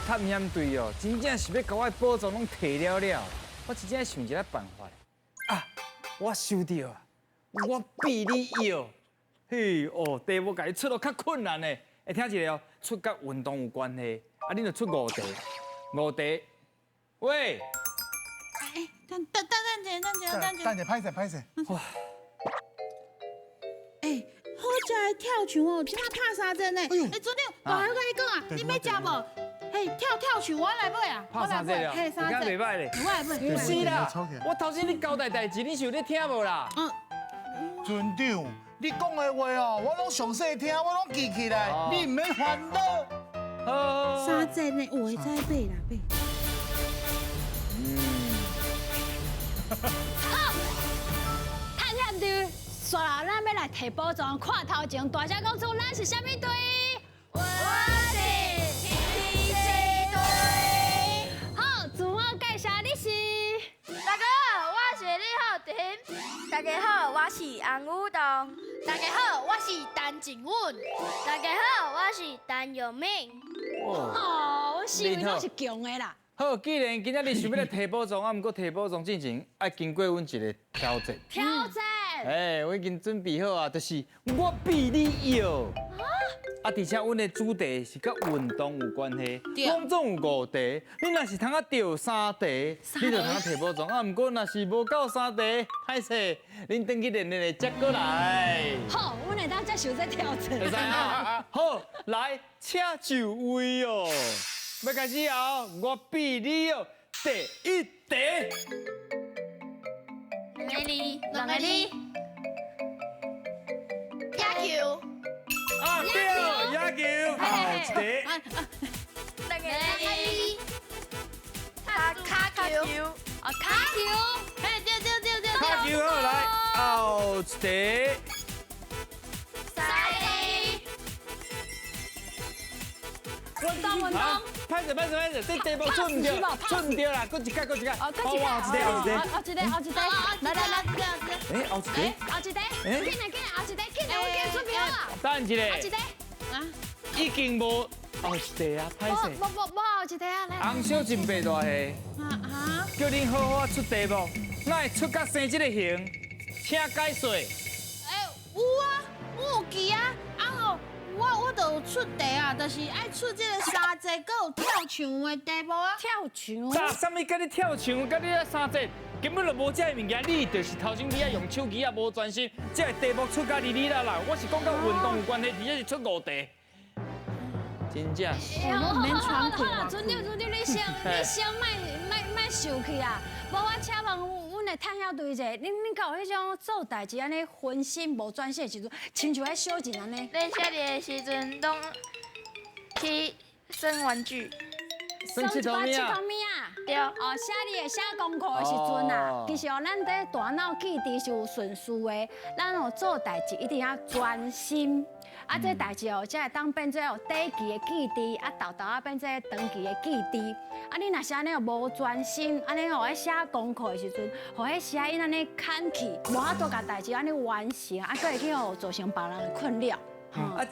探险队哦，真正是要甲我宝藏拢摕了了。我真正想一个办法啊！我想到啊，我比你摇。嘿哦，题目甲你出到较困难的，会听一个哦，出甲运动有关系，啊，你就出5题。5题，喂。哎，等者，歹势。哇！哎，好食的跳球哦，即马拍3针呢。哎，昨天我还跟你讲啊，你要食无？嘿，跳球我来买啊，拍3针了，嘿3针，袂歹咧。我来买。不是啦，我头先你交代代志，你是有咧听无啦？船长，你讲的话哦，我拢详细听，我拢记起来，你唔免烦恼。好。 3针呢，我会再买啦，买。好，探险队，说了咱要来摕宝藏，看头前大声讲出咱是啥物队？我是天蝎队。好，自我介绍，你是？大家好，我是李浩婷。大家好，我是洪武东。大家好，我是陈静允。大家好，我是陈永明。哦，我是因为拢是强的啦。 好，既然今仔日想要来摕宝藏，毋过摕宝藏之前，爱经过阮一个挑战。挑战。我已经准备好啊，就是我比你摇。而且阮的主题是甲运动有关系，总总有5题。你若是通啊对3题，你就通啊摕宝藏。啊，毋过若是无够3题，歹势，恁等去练练接过来。好，阮会当接受这挑战。会使啊！好，来，请就位哦。 要开始啊！我比你哦，第1题。2个你，2个你。野球。啊对，野球。好，1题。 2个你。卡球。啊，卡球。嘿，对。卡球好来，后1题。 3个你。运动。 拍着，这题目出唔对啦，搁一届。哦，搁后一个，一题。来，后1题。后一题，紧来，后一题，紧来，我已经准备好了。等一后一题，下，已经无后1题啊，歹势。无后一题啊，来。洪小真白大气，叫恁好好出题目，哪会出甲生这个形？请解说。哎，有啊，我有记啊，我就有出题啊，就是爱出这个3节，搁有跳墙的题目啊。跳墙。啥物？甲你跳墙，甲你啊3节，根本就无这物件。你就是头先你啊用手机啊无专心，这个题目出甲哩啦。我是讲甲运动有关系，而且是出5题。真正是。我唔免喘气啦。准点，你先卖受气啊！无我请问阮的探险队者，恁敢有迄种做代志安尼分心无专心的时阵，亲像喺小钱安尼？练写的时阵，拢去耍玩具。生气头面啊！对。哦，写功课的时阵啊，其实哦，咱在大脑记忆是有顺序的，咱哦做代志一定要专心。啊，这代志哦，才会当变做有短期的记忆，啊，豆啊变做长期的记忆。啊，你若是安尼又无专心，安尼哦喺写功课的时阵，互迄写因安尼砍去，无法度甲代志安尼完成，啊，佫会去哦造成别人的困扰。啊，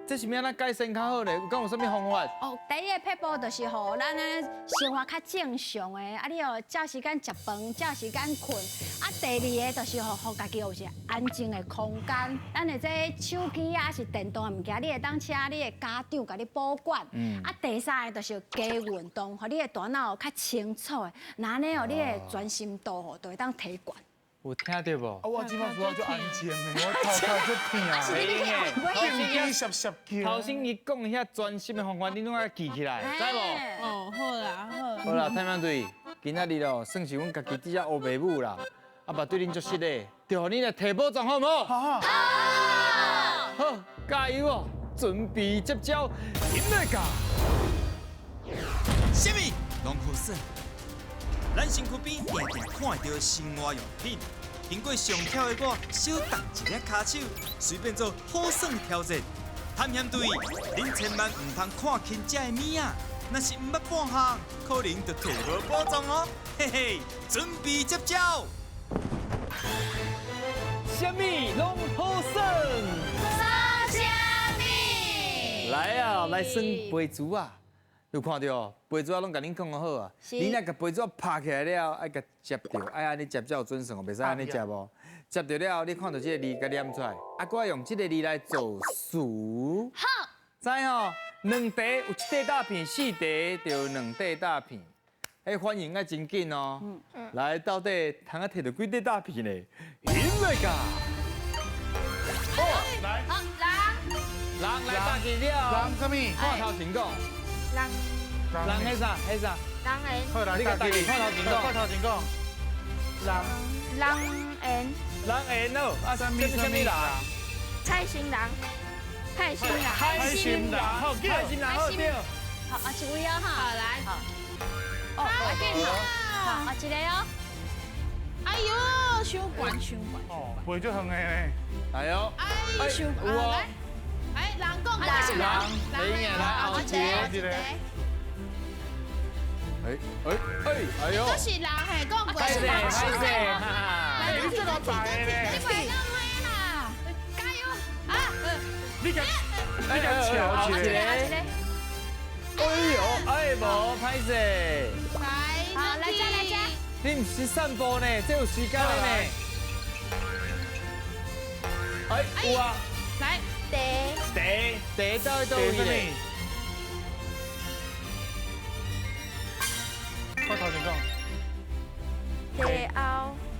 这是要安怎改善较好咧？有讲有啥物方法？哦，第一个撇步就是互咱的生活较正常的，啊，你哦照时间食饭，照时间困。啊，第二个就是互家己有一个安静的空间。咱的这手机啊，是电动的物件，你会当请你的家长甲你保管。啊，第三个就是加运动，互你的大脑较清楚的，那安尼哦，你的专心度哦，就会当提悬。有听到无？我即摆主要就安静的，我头就痛啊，声叫。头先伊讲遐专心的方法，你拢要记起来，知无？哦，好啦。好啦，探险队，今仔日哦，算是阮家己底下学爸母啦，啊，嘛对恁足实的，就互恁来摕宝藏好唔好？好。好，加油哦！准备接招，赢来噶！什么？龙虎笋？咱身躯边定定看到生活用品，经过上跳的我，小动一粒骹手，随便做好耍挑战。探险队，恁千万唔通看轻这个物啊！若是唔捌半项，可能就摕无宝藏哦。嘿嘿，准备接招！什么拢好耍？啥物？来啊，来耍杯珠啊！有看到杯纸拢甲恁讲好啊，是你若甲杯纸拍起来了，爱甲接着，爱安尼接才有准算，袂使安尼接无。接着了，你看到这个字，甲念出来，啊，搁用这个字来做数。好，知吼？两题有一块大片，4题就有2块大片。哎，反应爱真紧哦。来，到底通啊摕到几块大片呢？赢了噶！哦，来，好，人来大几了？人什么？看头前讲，人迄啥？迄啥？人缘，好来，你甲大家看头前讲。看头前讲。人缘，人缘哦，啊，什么人？蔡新人，派新人，开心人，好叫。开心人好对。好，一位哦哈。好来，好。哦，快点好。好，一个哦。哎呦，伤悬伤悬。哦，背就远的呢。哎呦，哎，伤有哦来，哎，人讲啊这是人你赢来后一个。哎呦，这是人嘿，讲过。歹势歹势，哈哈。你这么白的呢？你袂当黑啦，加油啊！你敢哎瞧一个。哎呦，哎无歹势，好，来加来加。你唔是散步呢，这有时间的呢。哎，有啊，来，第到倒位嘞？看头前讲。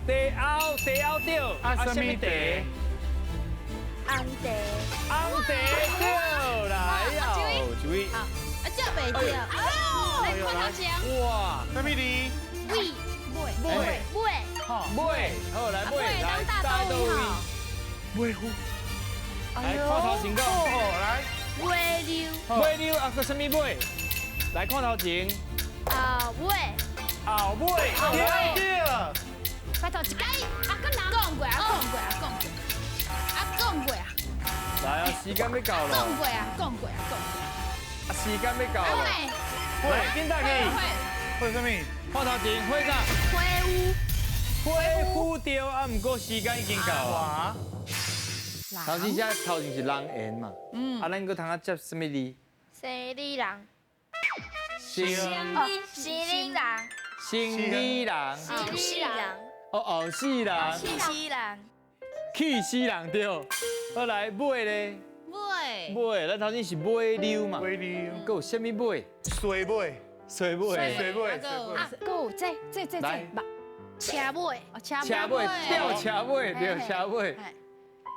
第后掉，啊什么地？地？红地，红地掉，来哟，一位。啊，这袂着。来看头前。哇，什么字？买，好，买，好来买，来当大都位好。尾虎。来看头前讲。好，来。买溜啊个什么买？来看头前。后尾，对了。快头一个，啊，跟人讲过啊，讲过啊，来啊，时间要到了。讲过啊，讲过啊，啊，时间要到了。来，紧打去。会什么？看头前，会啥？会呼掉啊，不过时间已经到啊。哇。头前只头前是人缘嘛。啊，咱搁通啊接什么字？生理人，生生理人，理人。后死人，哦，后死人。气死人，气死人对。好来买咧，买，咱头前是买溜嘛。尾溜。搁有什么买？水尾。水买。水尾。啊，够这，来车尾，哦，车车尾，吊车尾，对，车尾。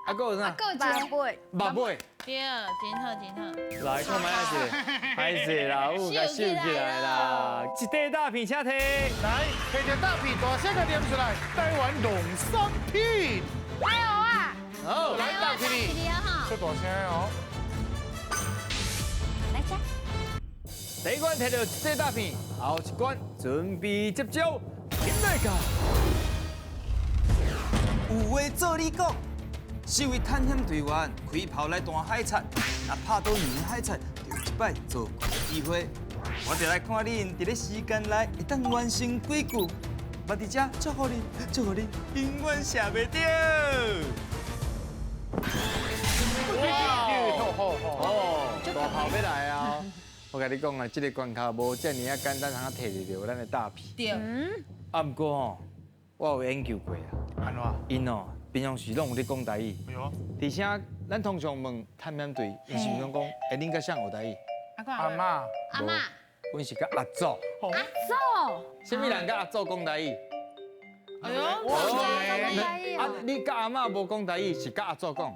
啊，搁有啥？够一个。尾，目尾。对，真好真好。来，看卖下是，歹势啦，有甲收起来啦。一块大片请提。来，摕着大片大声个念出来，台湾农产品。还有啊，好，来大起你，一个哈。这大声哦。来加。第一关摕到一块大片，后一关准备接招，进来个。有话做你讲，身为探险队员，开炮来弹海贼，若拍到硬海贼，就有一摆做怪机会。我就来看恁伫咧时间内会当完成几句，我伫遮祝福你，永远写袂掉。哦，大炮要来啊！我甲你讲啊，这个关卡无遮尔啊简单，通啊摕得到咱的大片。对，啊，不过吼，我有研究过啊，安怎？因哦，平常时拢有咧讲台语，哎呦，而且咱通常问探险队，因是毋拢讲，会恁甲谁学台语？阿妈。阿妈，阮是甲阿祖，阿祖，什么人甲阿祖讲台语？哎呦，啊，你甲阿嬷無講台語，是甲阿祖講。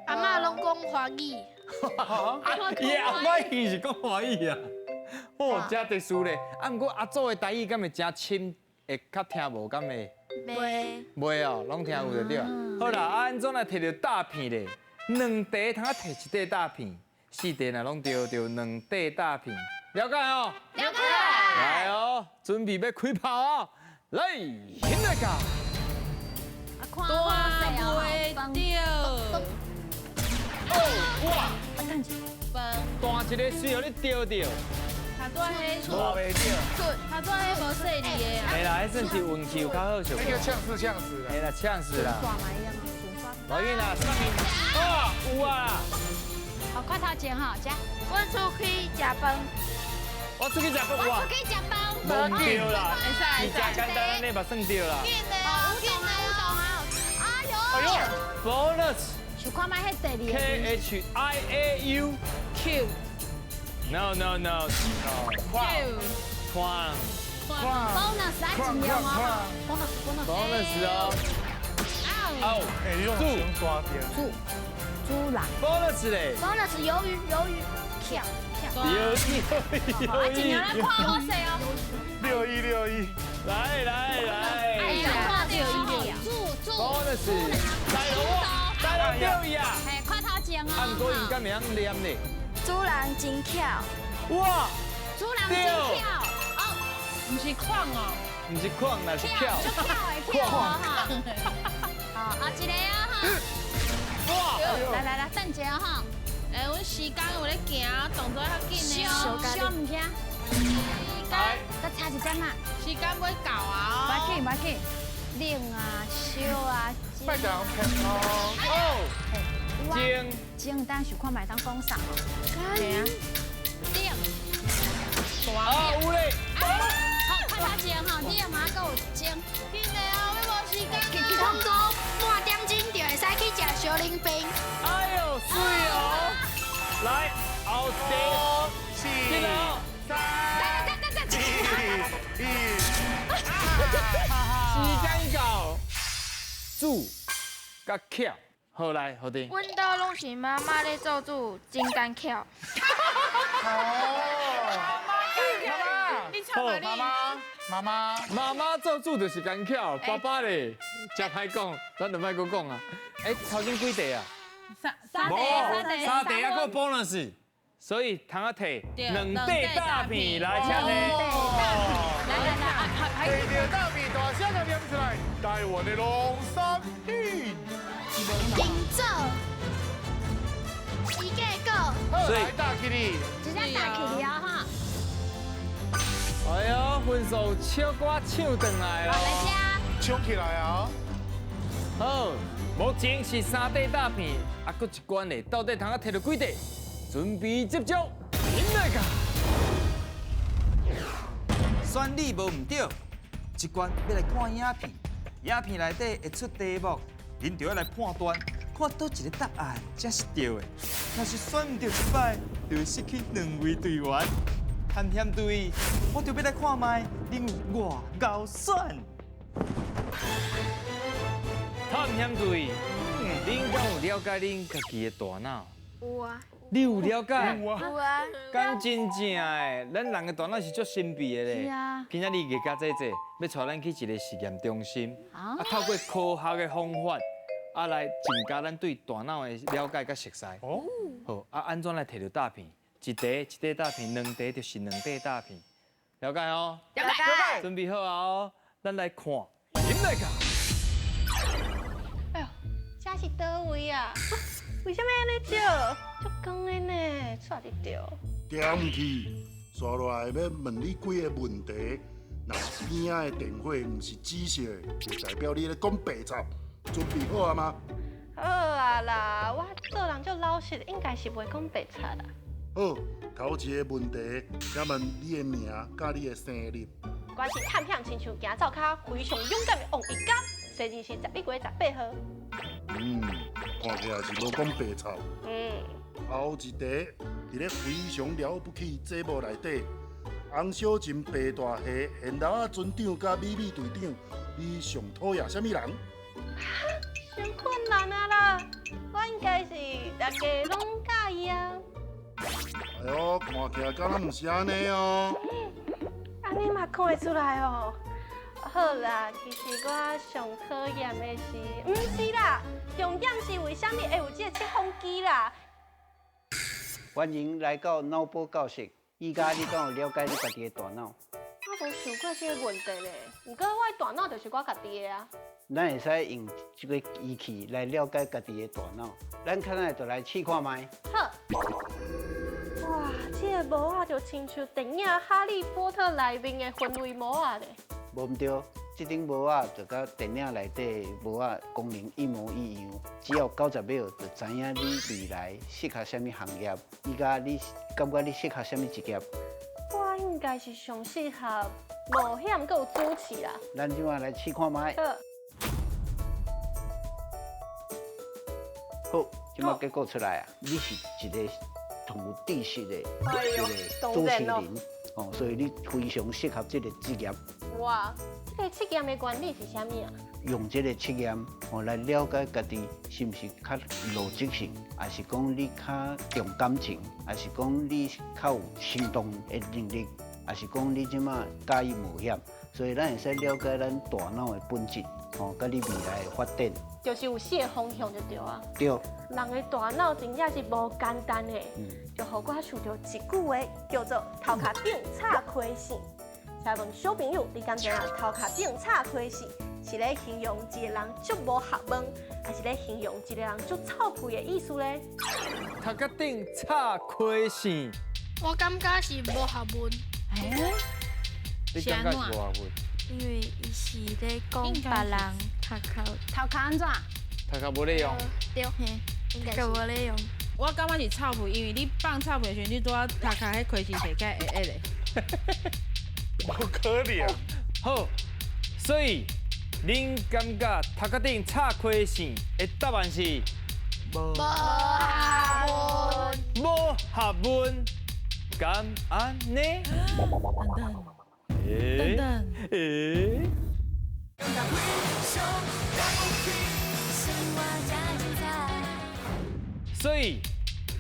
阿嬷拢讲华语，伊阿嬷伊是講華語啊。哦，真特殊咧。啊，毋過阿祖的台語敢會真深，會較聽無敢會？袂，袂哦，攏聽有就對啊。好啦，啊，安怎來摕到大片咧？兩題通啊摕一塊大片，4題若攏對就2塊大片。了解哦？了解。來哦，準備要開炮哦！來，現在個。大袂着，哇！分大一個水互你釣到。他多迄大袂着。他多迄无细腻的啊。嘿啦，迄算是运气有較好小。那个呛死了。嘿啦，呛死啦。挂嘛一样啊，煮饭。无要紧啦，上面哦有啊啦。好，快头前哈，加。阮出去食饭，我出去食饭，哇，可以食包。无对啦，会使是加简单你嘛算对啦。紧的啊，紧的啊！哎呦，bonus 想看卖迄第二 K 个 H I A U Q no no no 框 bonus 来尽量哦。bonus 哦，哦，哎，你用先抓点。猪栏。 bonus 嘞， bonus 鱿鱼，跳。啊，尽量来看好势哦。 6161，来来来哎呀，看到猪，bonus 来咯，来咯掉伊啊！嘿，看头前哦。按过应该袂晓念呢。主人真巧，哇，猪栏真跳，哦，不是框哦，唔是框，那是跳。就跳的跳哦哈。好，后一个啊哈。哇，来，等一下哈。哎，阮时间有咧行，动作较紧的哦，小物件，来，再差一点啊。时间要到啊哦。唔要紧，冷啊，烧啊，卖讲偏哦。精，蒸当想看卖当讲啥？对啊，冷，啊有嘞，好，看头前哈，冷啊，还有蒸。紧的哦，要无时间通过半点钟就会使去食小冷冰。哎呦水哦，来后地，记得哦，时间到，煮，甲巧，好来好地。阮兜拢是妈妈咧做主，真干巧。你唱吧你。妈妈做主就是干巧，爸爸咧，真歹讲，咱就莫搁讲啊。哎，头前几题啊？三三题还个 bonus， 所以通啊摕两块大片来请你。摕着大米大声的念出来，台湾的龙山片。金做，一个个，好，来大起你。直接打起了哈。哎呦，分数超歌唱转来好，来哦。吃。冲起来啊！好，目前是三块大片，啊，搁一关的，到底通啊摕到几块？准备接招，赢来个！选你无唔对，一关要来看影片，影片内底会出题目，恁就要来判断，看倒一个答案才是对的。若是选唔对一摆，就会失去两位队员。探险队，我就要来看卖，恁有偌高选。探险队，恁敢有了解恁家己的大脑？有啊，你有了解？有啊，敢真正的，咱人的大脑是足神秘的咧。是啊今仔日日加这，要带咱去一个实验中心，啊透过科学的方法，来增加咱对大脑的了解甲熟悉。哦，好，安怎来摕到大片？一块大片，两块就是两块大片。了解哦？了解。准备好啊哦，咱来看，赢来个。哎呦，这是倒位啊？为什么安尼掉？足光的呢，错伫掉。点去，刷落来要问你几个问题。若是边仔的电话唔是紫色的，就代表你咧讲白贼。准备好啊吗？好啊啦，我做人足老实，应该是袂讲白贼啦。好，头一个问题，请问你的名甲你的生日？我是探险亲像行走卡非常勇敢的王一家，生日是11月18号。看起来是无讲白贼。后一题，伫咧非常了不起节目内底，洪小珍白大虾、现老啊村长甲美美队长，你上讨厌什么人？真困难啊啦，我应该是大家拢介意啊。哎呦，看起来敢若唔是安尼哦。安尼嘛看会出来哦。好啦，其实我上讨厌的是，唔是啦，重点是为什么会有这个测风机啦？欢迎来到脑波教室。依家你敢有了解你家己的大脑？我无想过这个问题咧，不过我的大脑就是我家己的啊。咱会使用这个仪器来了解家己的大脑。咱看来就来试看卖。好。哇，这个模啊就亲像电影《哈利波特》内面的氛围模啊咧。无毋对，这顶模啊就甲电影内底模啊功能一模一样。只要90秒，就知影你未来适合什么行业。依家你感觉你适合什么职业？我应应该是上适合冒险搁有主持啦。咱即马来试看卖。好，好，即马结果出来啊，你是一个同有知识的哎呦主持人哦，所以你非常适合这个职业。哇，这个测验的原理是啥物啊？用这个测验哦来了解家己是不是较逻辑性，还是讲你较重感情，还是讲你较有行动的能力，还是讲你即马介意冒险，所以咱会使了解咱大脑的本质，哦，甲你未来的发展。就是有四个方向就对啊。对，人的大脑真正是无简单的，就互我想到一句话，叫做“头壳顶插开线”。请问小朋友，你敢知影头壳顶插开线是咧形容一个人足无学问，还是咧形容一个人足臭屁的意思咧？头壳顶插开线，我感觉是无学问，你感觉是无学问？因为伊是咧讲别人头壳头壳安怎？头壳无咧用，对嘿，应该无咧用。我感觉是臭屁，因为你放臭屁的时阵，你拄啊头壳迄开始会解会的。不可能。好，所以恁感觉头壳顶插开线的答案是无学问。无学问，敢安尼？等等，所以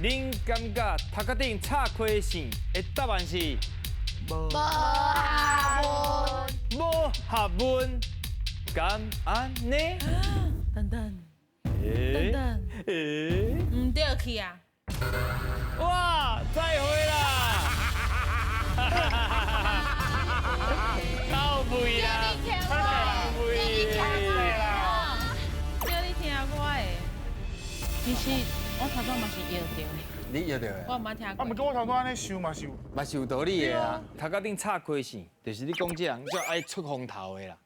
恁感觉头壳顶插开线的答案是无学问。无学问，敢安尼？等等，等等，唔对去啊！哇，再会啦！到位啦！到位啦！叫你听我的，其实我头先嘛是摇着的，你摇到的，我毋捌听过。啊，毋过我头拄安尼想嘛是有。嘛是有道理的啊。头壳顶插开线，就是你讲这人就爱出风头的啦，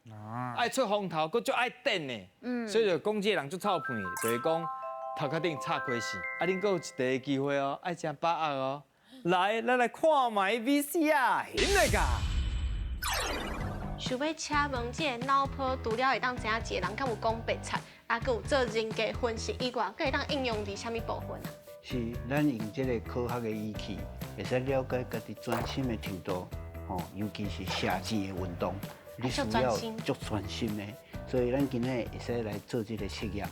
爱出风头，佮就爱电的，所以就讲这人就臭屁，就是讲头壳顶插开线。啊，恁还有一个机会哦，爱食把握哦。来，咱来看卖 VCR，现在噶。想要请问这个脑波除了会当知影一个人敢有讲白菜，啊，佮有做人格分析以外，佮会当应用伫啥物部分啊？是咱用这个科学的仪器，会使了解家己专心的程度，哦，尤其是射箭的运动，你需要足专心的，所以咱今日会使来做这个测验。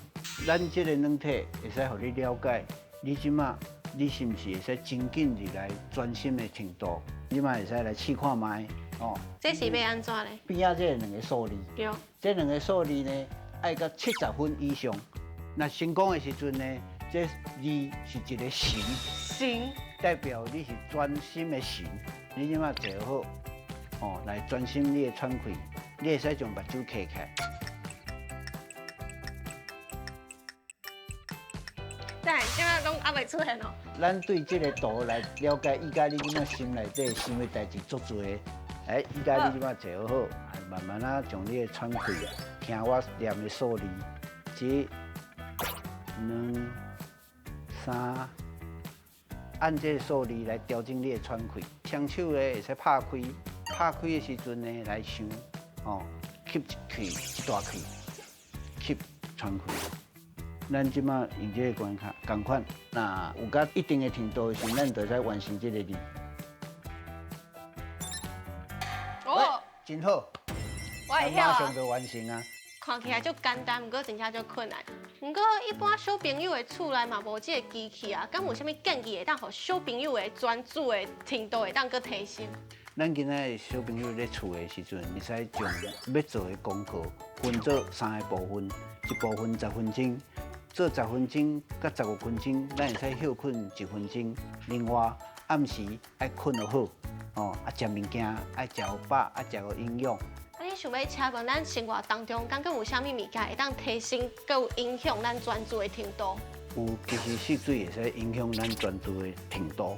咱这个软体会使互你了解，你即马你是毋是会使真紧入来专心的程度？即马会使来试看卖，哦。这是要安怎咧？边仔这两个数字，对，这两个数字呢，爱到70分以上。那成功的时阵呢，这字是一个神，行，代表你是专心的神。你即马坐好，哦，来专心你的喘气，你会使将目睭开起来。但现在拢还袂出现哦。咱对这个图来了解，伊甲你即马心内底想的代志足多的。哎，伊甲你即马坐好，慢慢啊将你的喘气，听我念的数字，1、2、3，按这个数字来调整你的喘气。双手咧会使拍开，拍开的时阵呢来想，哦，吸一气，一大气，吸喘气。咱即马用这个关卡同款，那有到一定的程度时，咱就使完成这个字。哦，真好，我会晓啊。马上就完成啊！看起来足简单，不过真正足困难。不过一般小朋友的厝内嘛无这个机器啊，敢有啥物建议会当互小朋友的专注的程度会当搁提升？咱今仔小朋友咧厝的时阵，会使将要做的功课分做3个部分，一部分10分钟，做10分钟到15分钟，咱会使休困1分钟。另外暗时爱困得好，哦，啊食物件爱食有饱，爱食有营养。啊，你想要请问咱生活当中，敢有啥物物件会当提升，搁有影响咱专注的程度？有，其实涉水会使影响咱专注的程度。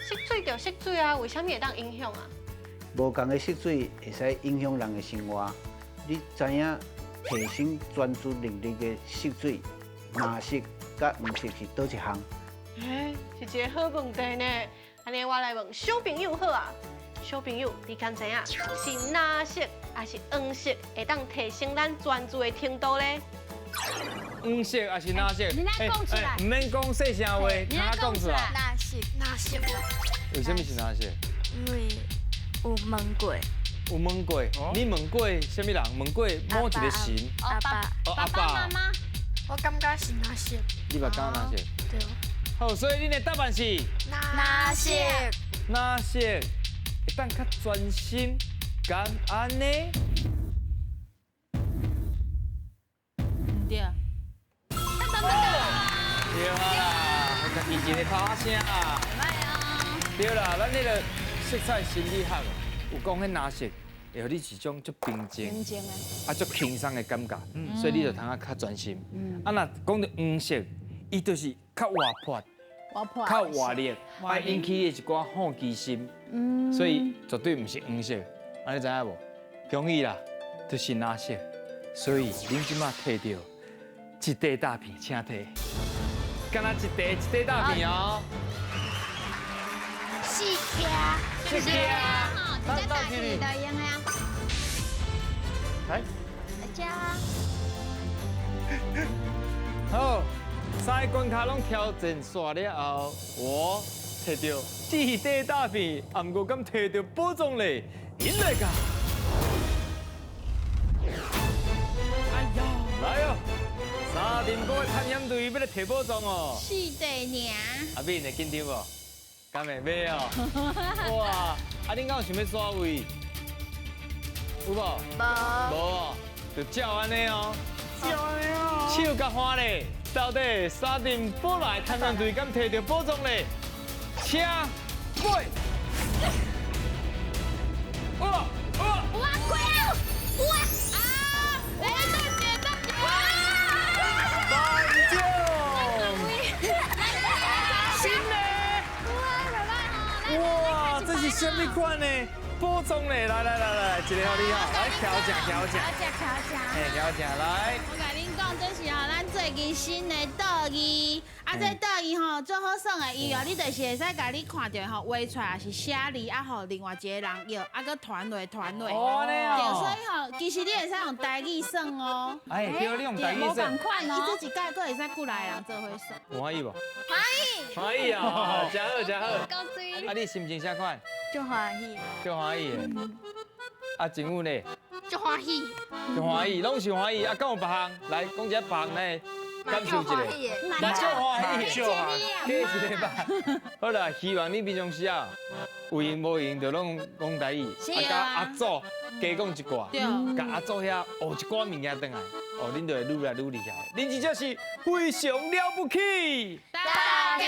涉水就涉水啊，为啥物会当影响啊？无共的涉水会使影响人的生活。你知影提升专注能力的涉水，麻色甲毋色是倒一项？是一个好问题呢。安尼我来问小朋友好啊，小朋友，你敢知影是哪色还是黄色会当提升咱专注的程度咧？黄色还是哪色？你来讲出来唔免讲细声话，你来讲出来。哪色？为什么是哪色？因为有问过有问过，你问过什么人？问过某一个神。阿爸，爸爸妈妈，我感觉是哪色？你把讲哪色？对，好，所以你的答案是哪色？哪色？会当较专心，敢安呢？唔对，对啊，我家己一个拍声啊。对啦，咱那个色彩心理学有讲，迄蓝色会互你一种足平静、平静的，啊足轻松的感觉，所以你就通啊较专心。啊，若讲到黄色，伊就是较活泼、我破较活力，啊引起的一寡好奇心，所以绝对毋是黄色。安尼知影无？恭喜啦，就是蓝色。所以恁即马摕到一袋大片，请摕，敢若一袋大片哦。四颗。谢谢啊，大家大气的赢呀，来，大家。好，三个关卡拢挑战煞了后，我摕到一袋大片，啊，毋过敢摕到宝藏嘞，赢来噶！哎呀，来哦，三点半的探险队要来摕宝藏哦。四弟娘，阿敏会紧张无？敢会买哦？哇！啊，恁敢有想要耍位？有无？无哦，就照安尼哦。照安尼哦。手甲花咧，到底三点宝来探险队敢摕到宝藏咧？请过。哇！哇，贵啊！哇啊！来大姐，大姐！颁奖！新的。哇，这是什么款的宝藏嘞？来，一个好你好，来挑战。哎，挑战来。我甲恁讲，这是吼咱最近新的倒椅，啊，这倒椅吼最好耍的以后，你就是会使甲你看到吼画出来，也是写字，啊，互另外一个人摇，啊，搁传落。哦，安尼对，哦。所以吼，其实你会使用台语算哦。哎，对，你用台语说。伊这一届搁会使过来的人做伙算。欢喜无？欢欢喜啊！真好。高追啊，你心情啥款？迎，就欢喜，就欢喜的。啊，静武呢？就欢喜，就欢喜，拢是欢喜。啊，敢有别项？来，讲一下别项呢？感受一下。嘛就欢喜，给一个吧。好啦，希望你平常时啊，有闲无闲就拢讲台语，甲阿祖加讲一寡，甲阿祖遐学一寡物件转来，哦，恁就会愈来愈厉害。恁这就是非常了不起。大家。